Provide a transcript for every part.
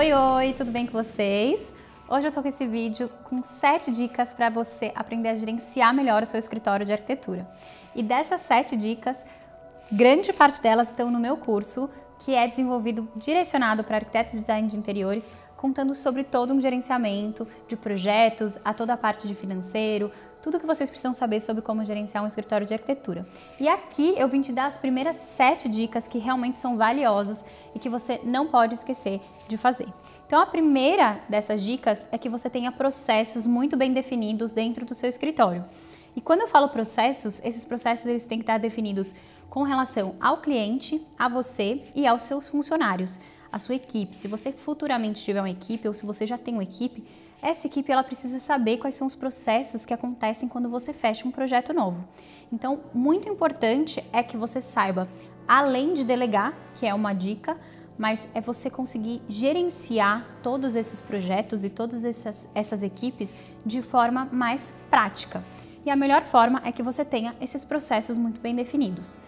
Oi, tudo bem com vocês? Hoje eu tô com esse vídeo com 7 dicas para você aprender a gerenciar melhor o seu escritório de arquitetura. E dessas 7 dicas, grande parte delas estão no meu curso, que é desenvolvido direcionado para arquitetos de design de interiores, contando sobre todo um gerenciamento de projetos, a toda a parte de financeiro, tudo que vocês precisam saber sobre como gerenciar um escritório de arquitetura. E aqui eu vim te dar as primeiras 7 dicas que realmente são valiosas e que você não pode esquecer de fazer. Então a primeira dessas dicas é que você tenha processos muito bem definidos dentro do seu escritório. E quando eu falo processos, esses processos eles têm que estar definidos com relação ao cliente, a você e aos seus funcionários, a sua equipe. Se você futuramente tiver uma equipe ou se você já tem uma equipe, essa equipe ela precisa saber quais são os processos que acontecem quando você fecha um projeto novo. Então, muito importante é que você saiba, além de delegar, que é uma dica, mas é você conseguir gerenciar todos esses projetos e todas essas equipes de forma mais prática. E a melhor forma é que você tenha esses processos muito bem definidos.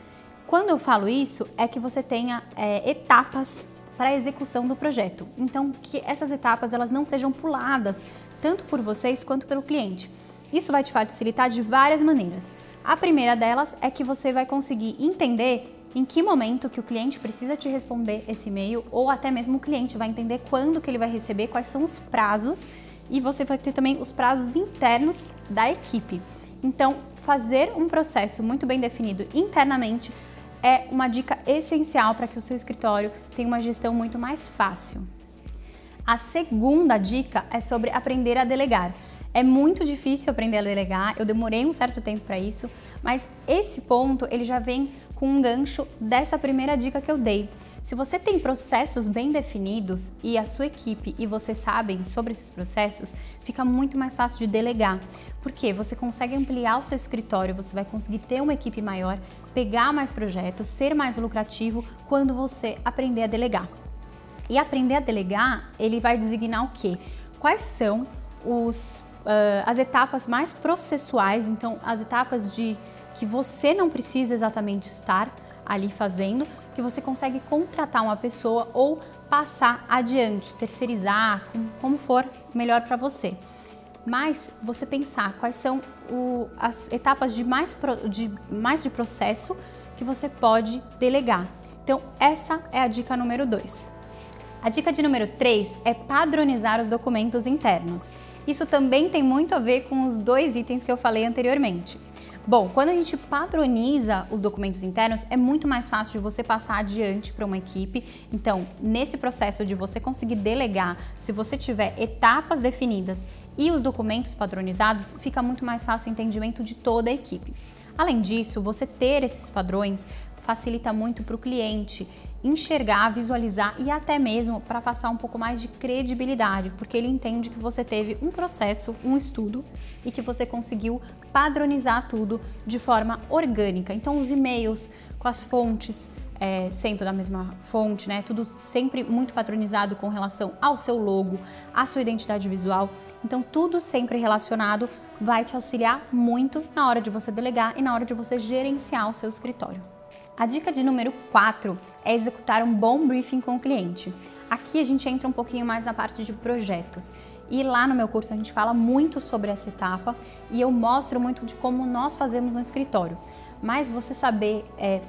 Quando eu falo isso, é que você tenha etapas para a execução do projeto. Então, que essas etapas elas não sejam puladas, tanto por vocês quanto pelo cliente. Isso vai te facilitar de várias maneiras. A primeira delas é que você vai conseguir entender em que momento que o cliente precisa te responder esse e-mail, ou até mesmo o cliente vai entender quando que ele vai receber, quais são os prazos, e você vai ter também os prazos internos da equipe. Então, fazer um processo muito bem definido internamente é uma dica essencial para que o seu escritório tenha uma gestão muito mais fácil. A segunda dica é sobre aprender a delegar. É muito difícil aprender a delegar, eu demorei um certo tempo para isso, mas esse ponto ele já vem com um gancho dessa primeira dica que eu dei. Se você tem processos bem definidos e a sua equipe e você sabem sobre esses processos, fica muito mais fácil de delegar, porque você consegue ampliar o seu escritório, você vai conseguir ter uma equipe maior, pegar mais projetos, ser mais lucrativo quando você aprender a delegar. E aprender a delegar, ele vai designar o quê? Quais são as etapas mais processuais, então as etapas que você não precisa exatamente estar ali fazendo, que você consegue contratar uma pessoa ou passar adiante, terceirizar, como for melhor para você. Mas você pensar quais são as etapas de mais de processo que você pode delegar. Então essa é a dica número 2. A dica de número 3 é padronizar os documentos internos. Isso também tem muito a ver com os 2 itens que eu falei anteriormente. Bom, quando a gente padroniza os documentos internos, é muito mais fácil de você passar adiante para uma equipe. Então, nesse processo de você conseguir delegar, se você tiver etapas definidas e os documentos padronizados, fica muito mais fácil o entendimento de toda a equipe. Além disso, você ter esses padrões facilita muito para o cliente enxergar, visualizar e até mesmo para passar um pouco mais de credibilidade, porque ele entende que você teve um processo, um estudo e que você conseguiu padronizar tudo de forma orgânica. Então os e-mails com as fontes sempre da mesma fonte, né? Tudo sempre muito padronizado com relação ao seu logo, à sua identidade visual. Então tudo sempre relacionado vai te auxiliar muito na hora de você delegar e na hora de você gerenciar o seu escritório. A dica de número 4 é executar um bom briefing com o cliente. Aqui a gente entra um pouquinho mais na parte de projetos. E lá no meu curso a gente fala muito sobre essa etapa e eu mostro muito de como nós fazemos no escritório. Mas você saber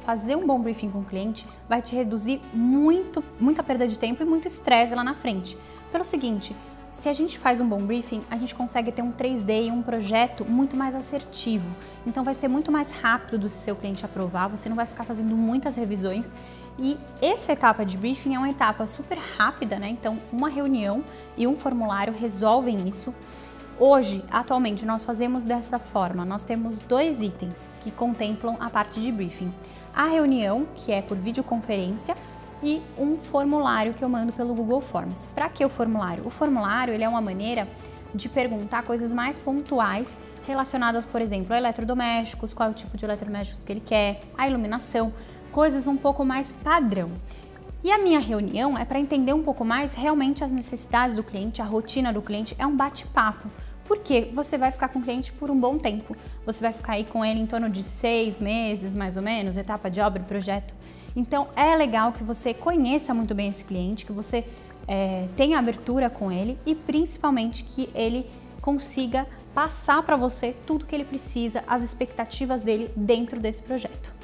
fazer um bom briefing com o cliente vai te reduzir muita perda de tempo e muito estresse lá na frente. Pelo seguinte, se a gente faz um bom briefing, a gente consegue ter um 3D e um projeto muito mais assertivo. Então vai ser muito mais rápido do seu cliente aprovar, você não vai ficar fazendo muitas revisões. E essa etapa de briefing é uma etapa super rápida, né? Então uma reunião e um formulário resolvem isso. Hoje, atualmente, nós fazemos dessa forma. Nós temos 2 itens que contemplam a parte de briefing. A reunião, que é por videoconferência, e um formulário que eu mando pelo Google Forms. Para que o formulário? O formulário ele é uma maneira de perguntar coisas mais pontuais relacionadas, por exemplo, a eletrodomésticos, qual é o tipo de eletrodomésticos que ele quer, a iluminação, coisas um pouco mais padrão. E a minha reunião é para entender um pouco mais realmente as necessidades do cliente, a rotina do cliente, é um bate-papo. Porque você vai ficar com o cliente por um bom tempo. Você vai ficar aí com ele em torno de 6 meses, mais ou menos, etapa de obra e projeto. Então é legal que você conheça muito bem esse cliente, que você tenha abertura com ele e principalmente que ele consiga passar para você tudo que ele precisa, as expectativas dele dentro desse projeto.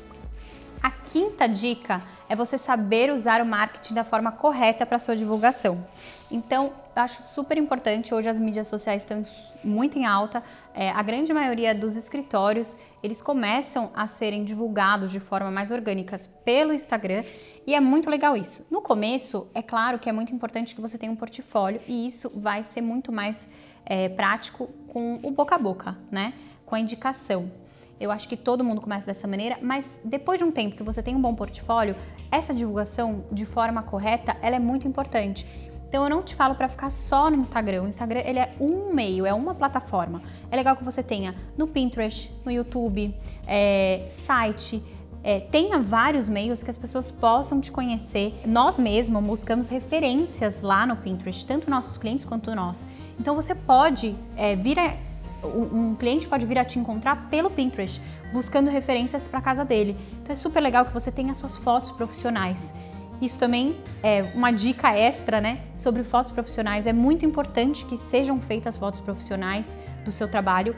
A quinta dica é você saber usar o marketing da forma correta para sua divulgação. Então, eu acho super importante, hoje as mídias sociais estão muito em alta, a grande maioria dos escritórios, eles começam a serem divulgados de forma mais orgânicas pelo Instagram e é muito legal isso. No começo, é claro que é muito importante que você tenha um portfólio e isso vai ser muito mais prático com o boca a boca, né? Com a indicação. Eu acho que todo mundo começa dessa maneira, mas depois de um tempo que você tem um bom portfólio, essa divulgação de forma correta, ela é muito importante. Então eu não te falo para ficar só no Instagram. O Instagram, ele é um meio, é uma plataforma. É legal que você tenha no Pinterest, no YouTube, site, tenha vários meios que as pessoas possam te conhecer. Nós mesmos buscamos referências lá no Pinterest, tanto nossos clientes quanto nós. Então você pode um cliente pode vir a te encontrar pelo Pinterest, buscando referências para a casa dele. Então é super legal que você tenha suas fotos profissionais. Isso também é uma dica extra, né? Sobre fotos profissionais. É muito importante que sejam feitas fotos profissionais do seu trabalho,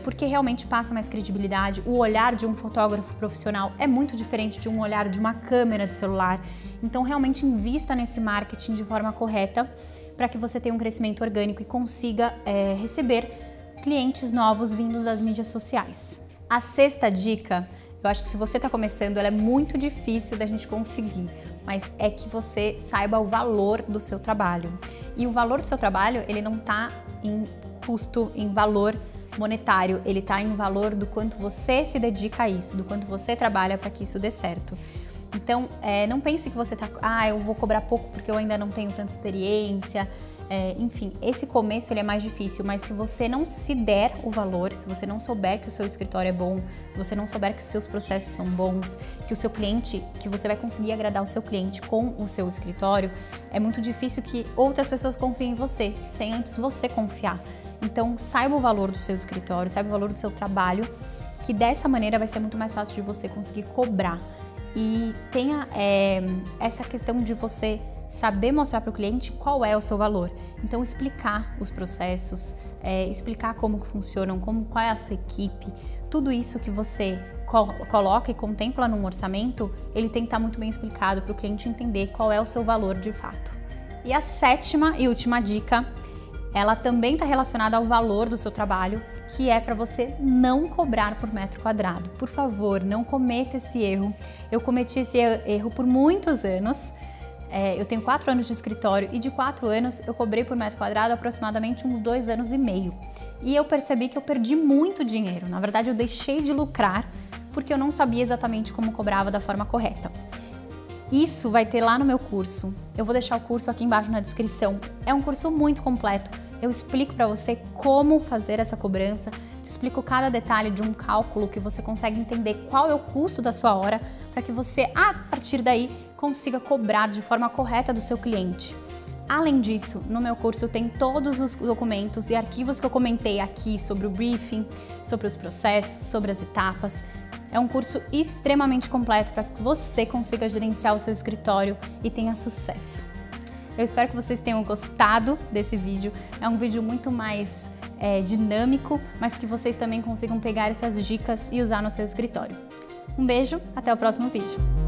porque realmente passa mais credibilidade. O olhar de um fotógrafo profissional é muito diferente de um olhar de uma câmera de celular. Então realmente invista nesse marketing de forma correta para que você tenha um crescimento orgânico e consiga receber clientes novos vindos das mídias sociais. A sexta dica, eu acho que se você está começando, ela é muito difícil da gente conseguir, mas é que você saiba o valor do seu trabalho. E o valor do seu trabalho, ele não está em custo, em valor monetário, ele está em valor do quanto você se dedica a isso, do quanto você trabalha para que isso dê certo. Então, não pense que você eu vou cobrar pouco porque eu ainda não tenho tanta experiência. Enfim, esse começo ele é mais difícil, mas se você não se der o valor, se você não souber que o seu escritório é bom, se você não souber que os seus processos são bons, que o seu cliente, que você vai conseguir agradar o seu cliente com o seu escritório, é muito difícil que outras pessoas confiem em você, sem antes você confiar. Então, saiba o valor do seu escritório, saiba o valor do seu trabalho, que dessa maneira vai ser muito mais fácil de você conseguir cobrar. E tenha essa questão de você saber mostrar para o cliente qual é o seu valor. Então, explicar os processos, explicar como que funcionam, qual é a sua equipe, tudo isso que você coloca e contempla num orçamento, ele tem que estar muito bem explicado para o cliente entender qual é o seu valor de fato. E a sétima e última dica, ela também está relacionada ao valor do seu trabalho, que é para você não cobrar por metro quadrado. Por favor, não cometa esse erro. Eu cometi esse erro por muitos anos. Eu tenho 4 anos de escritório e de 4 anos eu cobrei por metro quadrado aproximadamente uns 2 anos e meio. E eu percebi que eu perdi muito dinheiro. Na verdade, eu deixei de lucrar porque eu não sabia exatamente como cobrava da forma correta. Isso vai ter lá no meu curso. Eu vou deixar o curso aqui embaixo na descrição. É um curso muito completo. Eu explico para você como fazer essa cobrança, te explico cada detalhe de um cálculo que você consegue entender qual é o custo da sua hora para que você, a partir daí, consiga cobrar de forma correta do seu cliente. Além disso, no meu curso tem todos os documentos e arquivos que eu comentei aqui sobre o briefing, sobre os processos, sobre as etapas. É um curso extremamente completo para que você consiga gerenciar o seu escritório e tenha sucesso. Eu espero que vocês tenham gostado desse vídeo. É um vídeo muito mais dinâmico, mas que vocês também consigam pegar essas dicas e usar no seu escritório. Um beijo, até o próximo vídeo.